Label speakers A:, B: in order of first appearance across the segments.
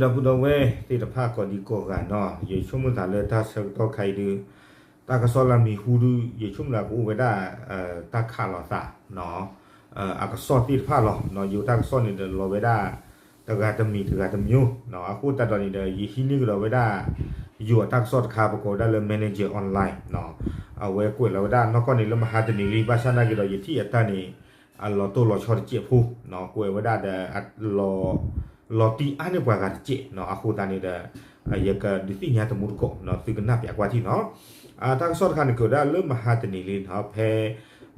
A: เราพูดเอาไว้ที่เราพากก่อนดีกว่ากันเนาะอย่าช่วงมื้อถาเลยถ้าเสกต่อใครดูตากระสอบเรามีฮูดูอย่าช่วงเรากูไว้ได้ตาขาหล่อซะเนาะอากระสอบที่ผ้าหล่อเนาะอยู่ตากระสอบนี่เดินเราไว้ได้ตากระจะมีตากระจะมีอยู่เนาะกูตาตอนนี้เดินยี่ที่นี่เราไว้ได้อยู่ตากระสอบคาปกได้เลยแมเนเจอร์ออนไลน์เนาะเอาไว้กูเราไว้ได้นอกจากนี้เรามาหาตัวนี้รีบาชนะกี่เราอยู่ที่อัตนี้เราตัวเราชอบเจี๊ยบผู้เนาะกูไว้ได้เดินเราตีอันนี้กว่ากันเจ๊เนาะอาคูตานี่เด้อยากดิสิญาตมุรโกเนาะซึ่งกันนับอยากว่าที่เนาะทางสอดคันก็ได้เริ่มมาหาตนีลินเนาะแพ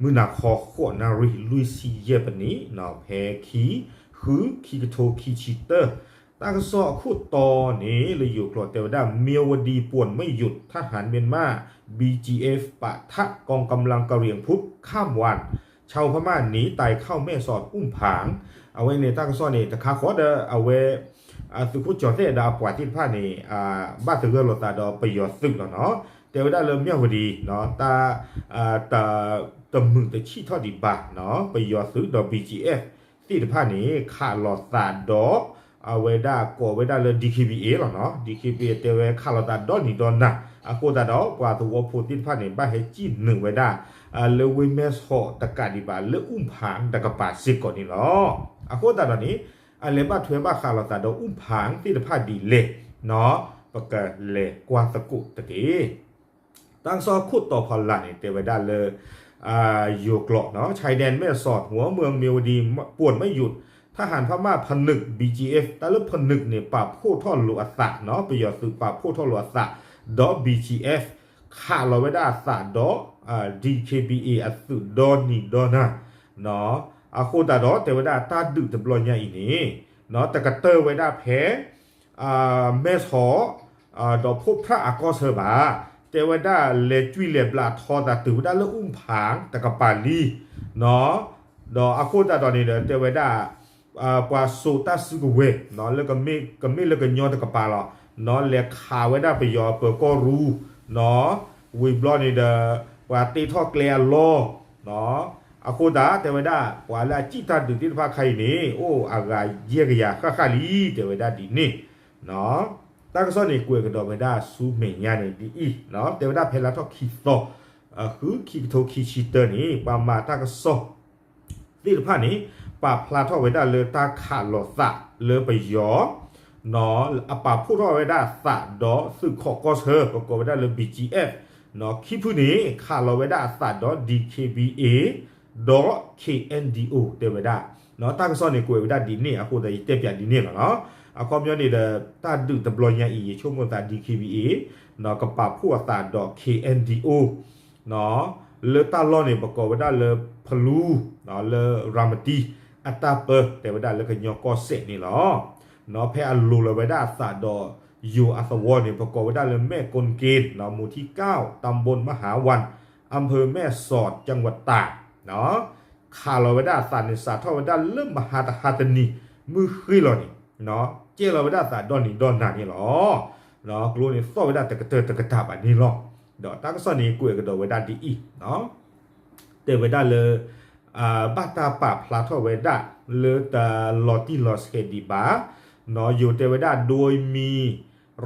A: มือหนักคอขวนาริลุยซีเยปนี้เนาะแพคีกโทคีชิเตอร์ทางสอดคู่ตอนี้เลยอยู่กลอดเตวดาเมียวดีป่วนไม่หยุดทหารเมียนมา BGF ปะทะกองกำลังกะเหรี่ยงพุทธข้ามวันชาวพม่าหนีตายเข้าแม่สอดอุ้มผางเอาไว้ในตั้งซ่อนนี่แต่ข้าขอเดอเอาไว้สุขุจอดเสดาปวดที่ผ้านี่บ้านถือรถตาดอไปยอดซึกแล้วเนาะแต่ว่าได้เริ่มเมียวดีเนาะตามึงแต่ชี้ทอดดีบาเนาะไปยอดซึกดอ BGF ที่ผ้านี่ขาหลอดตาดอเอาไว้ได้ก่อไว้ได้เลย DKBA หรอเนาะ DKBA แต่ว่าขาหลอดตาดอนี่ดอนนะโคตาดอกว่าตัวพูดที่ผ้านี่บ้านให้จีนหนึ่งไว้ได้เลวิเมสโฮตะกาดีบาเลอุ้มผางตะกะปาซิก่อนนี่เนาะโคตาดอนี้เลบ้าถวยบ้าขาเราตาดออุ้มผางที่ตะพาดีเละเนาะปะกะเละกว่าสกุตะกี้ตั้งซอขุดต่อพลันนี่เตไว้ได้เลยอยู่เกาะเนาะชายแดนแม่สอดหัวเมืองเมียวดีป่วนไม่หยุดทหารพม่าผนึก BGF แต่เรื่องผนึกเนี่ยปราบผู้ท่อหลวงสะเนาะไปยอดสืบปราบผู้ท่อหลวงสะดอ BGF ขาเราไว้ได้สะดอDKBA อัสุดอนี่ดอนะเนาะโคตาดอแต่ว่าตาดึกตะบลอยใหญ่นี่เนาะแต่กระเตอร์ไว้ได้แพ้แม่สอดอกพบพระอากอเสบาแต่ว่าได้เลจุยเลบลาทอตาตือได้เลืออุ้มผางแต่กับปาลีเนาะดอโคตาดอนี่เด้อแต่ว่าได้ปาโซตาซึกเวเนาะแล้วก็ไม่แล้วก็ยอแต่กับปาละเนาะเลขาไว้ได้ไปยอเปิดก็รู้เนาะวิบลอนี่เด้อว่าตีท่อเกลียโลเนาะอาโคดาแต่ว่าได้ว่าละจิตาดึกที่พาใครนี่โอ้อากาเยียกยาค่าลีแต่ว่าได้ดีนี่เนาะตั้งซ่อนในกวยกันดอกไม่ได้ซูเมียนี่ดีเนาะแต่ว่าได้เพลาท่อคิโตคือคิโตคิชิเตอร์นี่ปามาตั้งซ่อที่พานี้ปาพลาท่อไว้ได้เลยตาขาดหลอดสะเลยไปยอเนาะปาพูดท่อไว้ได้สะดอซึ่งขอกอเชอร์ประกอบไว้ได้เลย BGF เนาะคลิปนี้ขาเราไว้ได้สะดอ DKBA ดอ KNDO เดี๋ยวไว้ได้เนาะตั้งซ่อนในกวยไว้ได้ดีนี่คุณแต่เต็มอย่างดีนี่เนาะความย้อนนี่เด้อตาดึกตะบลอยอย่างอีช่วงวันตา DKBA เนาะกับปาผู้ตาดอ KNDO เนาะเลตาลอนเนี่ยประกอบไว้ได้เลยพลูเนาะเลรามตีอัตตาเปอร์แต่ไว้ได้เลยก็ยอกอเซนี่เนาะแพอลูเลยไว้ได้สาดอยูอัสวอเนี่ยประกอบไว้ได้เลยแม่กลเกณฑ์เนาะหมู่ที่9ตำบลมหาวันอำเภอแม่สอดจังหวัดตากเนาะข่าวเราไว้ได้สารในสาท่อไว้ได้เริ่มมหาตนีมือขึ้นเรานี่เนาะเจ้าเราไว้ได้สารดอนนี่ดอนนานี่หรอเนาะกลัวนี่ซ่อไว้ได้แต่กระเตอแต่กระทับอันนี้หรอกเดี๋ยวตั้งซ่อนนี้กล้วยกระโดดไว้ได้ดีอีกเนาะเตะไว้ได้เลยบ้าตาป่าพลาท่อไว้ได้เลยแต่ลอตี้ลอสเฮดีบาเนาะอยู่เตะไว้ได้โดยมี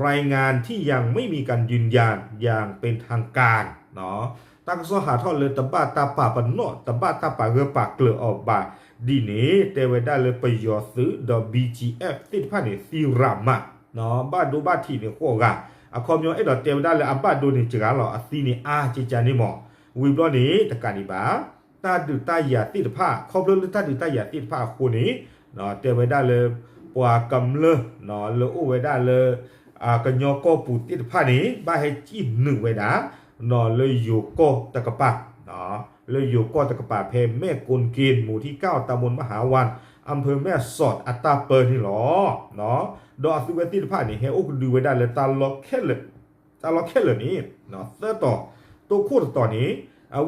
A: รายงานที่ยังไม่มีการยืนยันอย่างเป็นทางการเนาะตั้งข้อหาทอดเลยตะบ้าตาป่าปนโนตะบ้าตาป่าเรือปากเกลือออกบ่าดีนี้แต่ไว้ได้เลยไปยอซื้อดอ BGF ติดผ้าเนี่ยซีรามะเนาะบ้านดูบ้านที่เนี่ยโคกะคอมยองไอ้ดอกเตวได้เลยบ้านดูเนี่ยจกันหรอซีเนี่ยจิจานี่หมอวิบล้อนี้ตะการนี่บ้าตาดูตาหยาติดผ้าครอบเรื่องตาดูตาหยาติดผ้าคู่นี้เนาะเตวไว้ได้เลยปวากำเลเนาะเลยโอ้ไว้ได้เลยกันยอก็ปูติดผ้านี้บ้าให้จีนหนึ่งไว้นะเนาะเลยอยู่ก็ตะกะปะเนาะเลยอยู่ก็ตะกะปะเพแม่กลเกณฑ์หมู่ที่9ตำบลมหาวันอำเภอแม่สอดอัตตาเปิร์นี่หรอเนาะดอกสุเวติดผ้านี่เฮโอดูไว้ได้เลยตาล็อกแค่เลยนี่เนาะเสื้อต่อตัวคู่ต่อนี้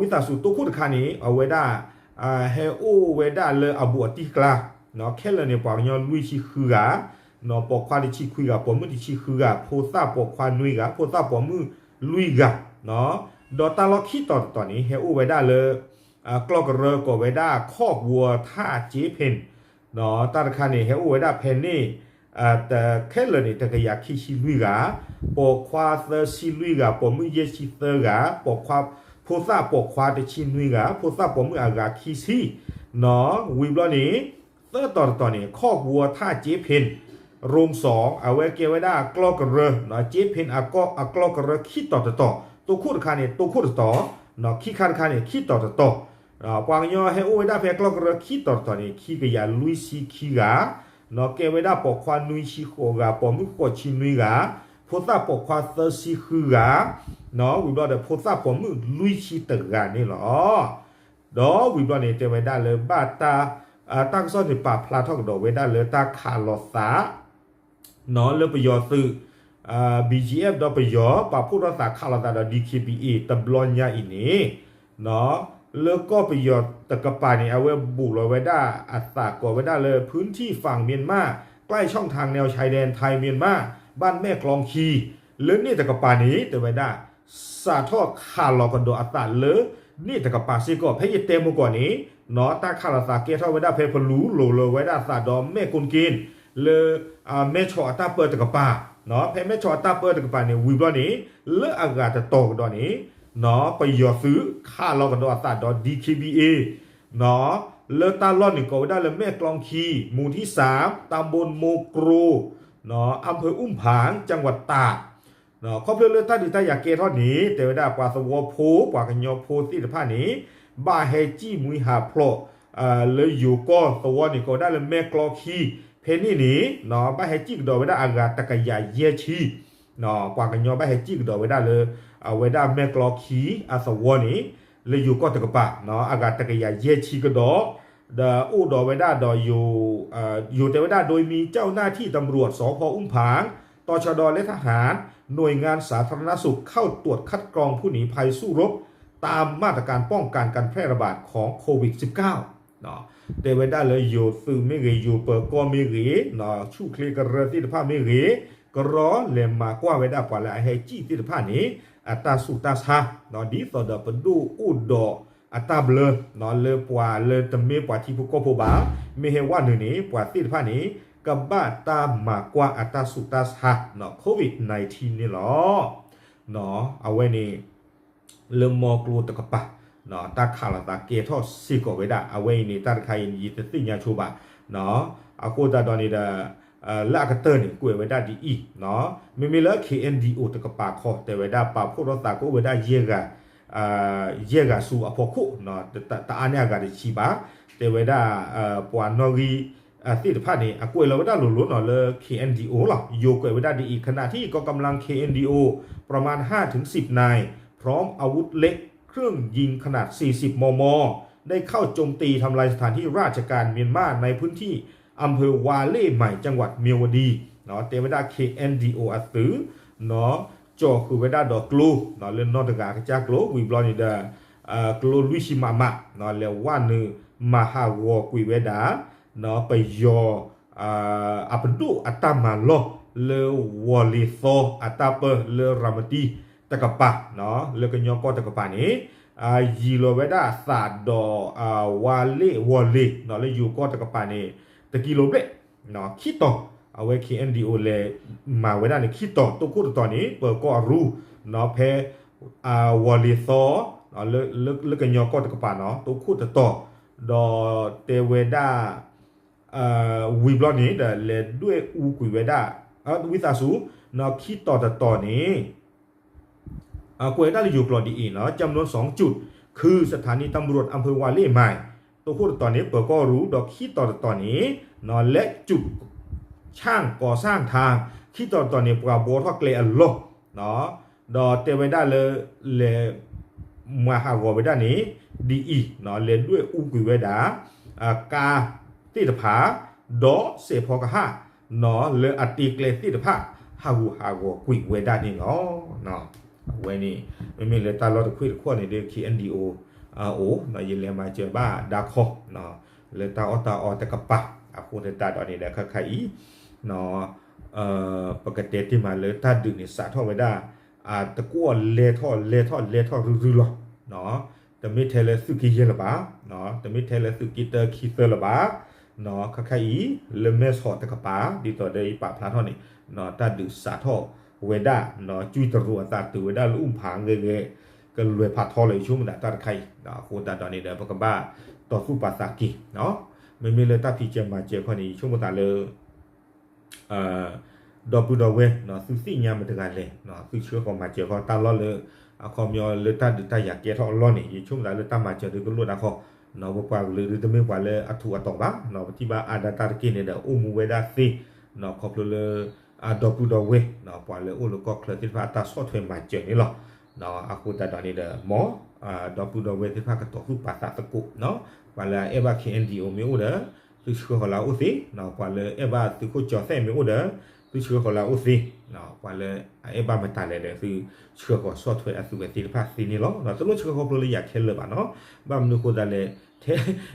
A: วิสาสุตัวคู่คานี้เอาไว้ได้เฮโอไว้ได้เลยอาบัวติกลาเนาะแค่เลยเนี่ยปากยอลุยชิคือกะเนาะปอกควาดิชิคุยกะปอมือดิชิคือกะโพซ่าปอกควานุยกะโพซ่าปอมือลุยกะเนาะดอตาล็อกขี้ต่อนี้เฮโอไว้ได้เลยกลอกเรือก็ไว้ได้คอกวัวท่าเจเพนเนาะตาคานี่เฮโอไว้ได้เพนนี่ แต่แค่เลยนี่แต่ก็อยากขี้ชิลุยกะปกควาเซอร์ชิลุยกะปอมือเยชิเตอร์กะปกควาโพซาปกควาเดชิลุยกะโพซาปอมืออากาขี้ซีเนาะวิบล้อนี้เตอร์ต่อนี่ข้อวัวท่าเจ๊เพนโรงสองเอาไว้เกไว้ได้กลอกระเรเนาะเจ๊เพนอากลอกระเรขี้ต่อตัวคู่คาเนี่ยตัวคู่ต่อเนาะขี้คาเนี่ยขี้ต่อปางยอให้โอ้ยได้เพกลอกระขี้ต่อนี่ขี้ก็อย่าลุยซีขี้กะเนาะเกไว้ได้ปกควานุยชีโคกะปอมือขวดชินุยกะโพซาปกควาเซอร์ซีคือกะเนาะวิบล้อเดโพซาปอมือลุยชีตึกกะนี่หรอดอวิบล้อเนี่ยเตไว้ได้เลยบาตาตั้งซ่อนในป่าพลาทอกดอกไว้ได้เลยตาขาลอสาเนาะเลือไปยอซื้อBGF ดอกไปยอป่าผู้รักษาขาลอสาดอ DKBA ตะบลอนยาอินี่เนาะเลือกก็ไปยอตะกะปานี่เอาไว้บุกไว้ได้อัตตาก่อไว้ได้เลยพื้นที่ฝั่งเมียนมาใกล้ช่องทางแนวชายแดนไทยเมียนมาบ้านแม่กลองคีเลือกนี่ตะกะปานี้แต่ไว้ได้สาทอขาลอกันโดอัตตาเลือกนี่ตะกะปาซิก็เพยเต็มก่อนนี้เนาะตาขาลาสาเกท่าไว้ได้เพพลูโลไว้ได้สาดอมแม่กุนกินเลแม่ชอตาเปิดตะกะปาเนาะเพแม่ชอตาเปิดตะกะปาเนี่ยวิบล้อนี้เลออากาศจะตกดอนี้เนาะไปยอซื้อค่าเรากันดอสาดอ DKBA เนาะเลอตาล่อนนี่ก็ได้เลยแม่กลองคีหมู่ที่3ตำบลโมกรูเนาะอำเภออุ้มผางจังหวัดตากเนาะครอบเรือท่าดิตาอยากเกท่อนี้แต่ว่าได้กว่าสวโพกว่ากันยอโพสิทธิภาพนี้บาเฮจี้มุยหาโพลเลยอยู่ก็ตัวนี่ก็ได้เลยแม่กลอคีเพนนี่นี่เนาะบาเฮจี้ก็ดอไว้ได้อากาศตะกยาเยชีเนาะกว่ากันยอบาเฮจี้ก็ดอไว้ได้เลยเอาไว้ได้แม่กลอคีอาสวนี่เลยอยู่ก็ตะกปะเนาะอากาศตะกยาเยชีก็ดอเดออูดอไว้ได้ดออยู่แต่ไว้ได้โดยมีเจ้าหน้าที่ตำรวจสพอุ้มผางตชดและทหารหน่วยงานสาธารณสุขเข้าตรวจคัดกรองผู้หนีภัยสู้รบตามมาตรการป้องกันการแพร่ระบาดของโควิด -19 เนาะแต่ไว้ได้เลยอยู่ซื้อไม่รีอยู่เปิดก็ไม่รีเนาะชูคลีกระเรือที่ภาพไม่รีก็ร้อนเลมมากว่าไว้ได้กว่าแล้วให้จี้ที่ภาพนี้อัตราสุตาชาเนาะดีต่อเดปดูอุดดออัตราเบลเนาะเลปว่าเลตเมปว่าที่ผู้ก็ผู้บ่าไม่เห็นว่าหนึ่งนี้กว่าที่ภาพนี้กับบ้าตามมากกว่าอัตราสุตาชาเนาะโควิด -19 นี่หรอเนาะเอาไว้นี่เริ่มมอกรูตะกปะเนาะตาขาลตาเกทอสิกอไว้ได้เอาไว้นี่ตาใครยิตติญาชูบะเนาะอากูตาดอนี่ดาลากเตอร์นี่กูไว้ได้ดีอีเนาะไม่มีแล้ว KNDO ตะกปะคอแต่ไว้ได้ปาพวกรักษากูไว้ได้เยกะสู่อพอคุเนาะตาอันเนี้ยก็ได้ชีบะแต่ไว้ได้ปวานอรีที่ภาพนี้กูเราไว้ได้หลุดๆเนาะเลย KNDO หรอโยกไว้ได้ดีอีกขณะที่กองกำลัง KNDO ประมาณ 5-10 นายพร้อมอาวุธเล็กเครื่องยิงขนาด 40 มม. ได้เข้าโจมตีทำลายสถานที่ราชการเมียนมาในพื้นที่อำเภอวาเล่ใหม่จังหวัดเมียวดีเนาะเตเวดา KNDO อัตตือเนาะจอคือเวดาดอกกลูเนาะเล่นนอตกากจากโลวิบลอนิดากลูลุชิมามะเนาะแล้วว่านึมหาวอกุยเวดาเนาะไปยออัปดุอัตมาโลเลวอลิโซอัตเปเลรามตีตะกปะเนาะเลกันยอก็ตะกปะนี้ยีโลเวดาสาดอวาเล่วอลเลเนาะเลยอยู่ก็ตะกปะนี้ตะกิโลเบเนาะคิดต่อเอาไว้ KNDO เลยมาไว้ได้ในคิดต่อตัวคู่ตอนนี้เปิดก็รู้เนาะเพวอลเลโซเนาะเลกันยอก็ตะกปะเนาะตัวคู่ต่อดอเตเวดาวิบลอนี้เดเลด้วยอูกุยเวดาวิตาสูเนาะคิดต่อนี้กุยได้อยู่กรอดีอีเนาะจำนวน2จุดคือสถานีตำรวจอำเภอวาเล่ใหม่ตัวพูดตอนนี้เปิดก็รู้ดอกคิดต่อนี้เนาะและจุดช่างก่อสร้างทางคิดต่อนี้ปราโบทอกเลอัลโลเนาะดอเตเวดาเลมาหาวเวดานี้ดีอีเนาะเลด้วยอูกุยเวดากาติดผาดอเสพอกะฮะเนาะเลอติเกลติดผาฮาวกุยเวดานี่เนาะเวนี่ไม่มีเลยตาเราจะคุยขั้วในเด็ก KNDO โอ้เนาะยินเลยมาเจอบ้าดาคอเนาะเลยตาอตะกะปะคุณตาตอนนี้แหละใครเนาะปกติที่มาเลยตาดึกนี่สะท่อไว้ได้ตะกั่วเลท่อรื้อเนาะแต่ไม่เทเลสึกิเยละบ้าเนาะแต่ไม่เทเลสึกิเตอร์คีเตอร์ละบ้า เนาะคาคาอีเลเมสฮอตกะปาดิต่อได้ปะพลาทอนี่เนาะตาดุสาทอเวดาเนาะจุยตรัวตาตัวเวดาลุ่มผางเงยก็รวยพาทอเลยชุ่มดาตาไข่เนาะโคตาตอนนี้เด้อพกบ้าต่อสู้ปาสากิเนาะไม่มีเลยตาพี่เจมาเจพอนี้ชุ่มตาเลยดอปูดอเวเนาะซึ่งสิ่งยามมันถึงกันเลยเนาะซึ่งเชื่อของมาเจเขาตาล้อเลยเอาคอมยอเลยตาตาอยากเกทอล้อนี่ชุ่มตาเลยตามาเจดูก็รู้นะเขาเนาะบอกว่าเลยจะไม่ว่าเลยอัฐวตอกบ้าเนาะที่บ้าอาดาตากินเนี่ยเด้ออุมูเวดาซีเนาะขอบเลยดอปูดอเวเนาะปว่าเลยอุลก็เคลื่อนที่ฟ้าตาสอดเทมาเจนี่หรอเนาะอากูตาตอนนี้เด้อหมอดอปูดอเวที่ฟ้ากระตอกสุปัสสะตะกุเนาะปว่าเลยเอวาเคเอ็นดีโอมิโอเด้อคือชื่อของเราอุสิเนาะปว่าเลยเอวาคือโคจอเซมิโอเด้อคือชื่อของเราอุสิเนาะปว่าเลยเอวามาตาเลยเด้อคือชื่อของสอดเทอสุเวติฟ้าซีนี่หรอเนาะตลอดชื่อของเราเลยอยากเห็นเลยป่ะเนาะบ้ามนุโคตาเลย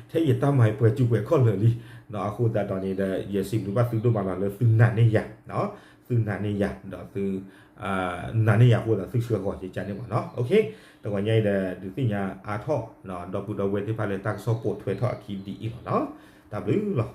A: เทยตามหมายเปิดจุกเวข้อเลยลิเนาะคูตาตอนนี้เด้ออย่าสิบหรือว่าซื้อตัวมาเลยซื้อหนานี่อยากเนาะซื้อหนานี่อยากเนาะซื้อหนานี่อยากพูดซื้อเชื่อก่อนจะเนี่ยเนาะโอเคแต่ว่าใหญ่เด้อดูสิญาอาทอเนาะดอกบุดเวที่พาเลยตักโซโปดถวยทอคีดีอีกเนาะดับหรือหรอ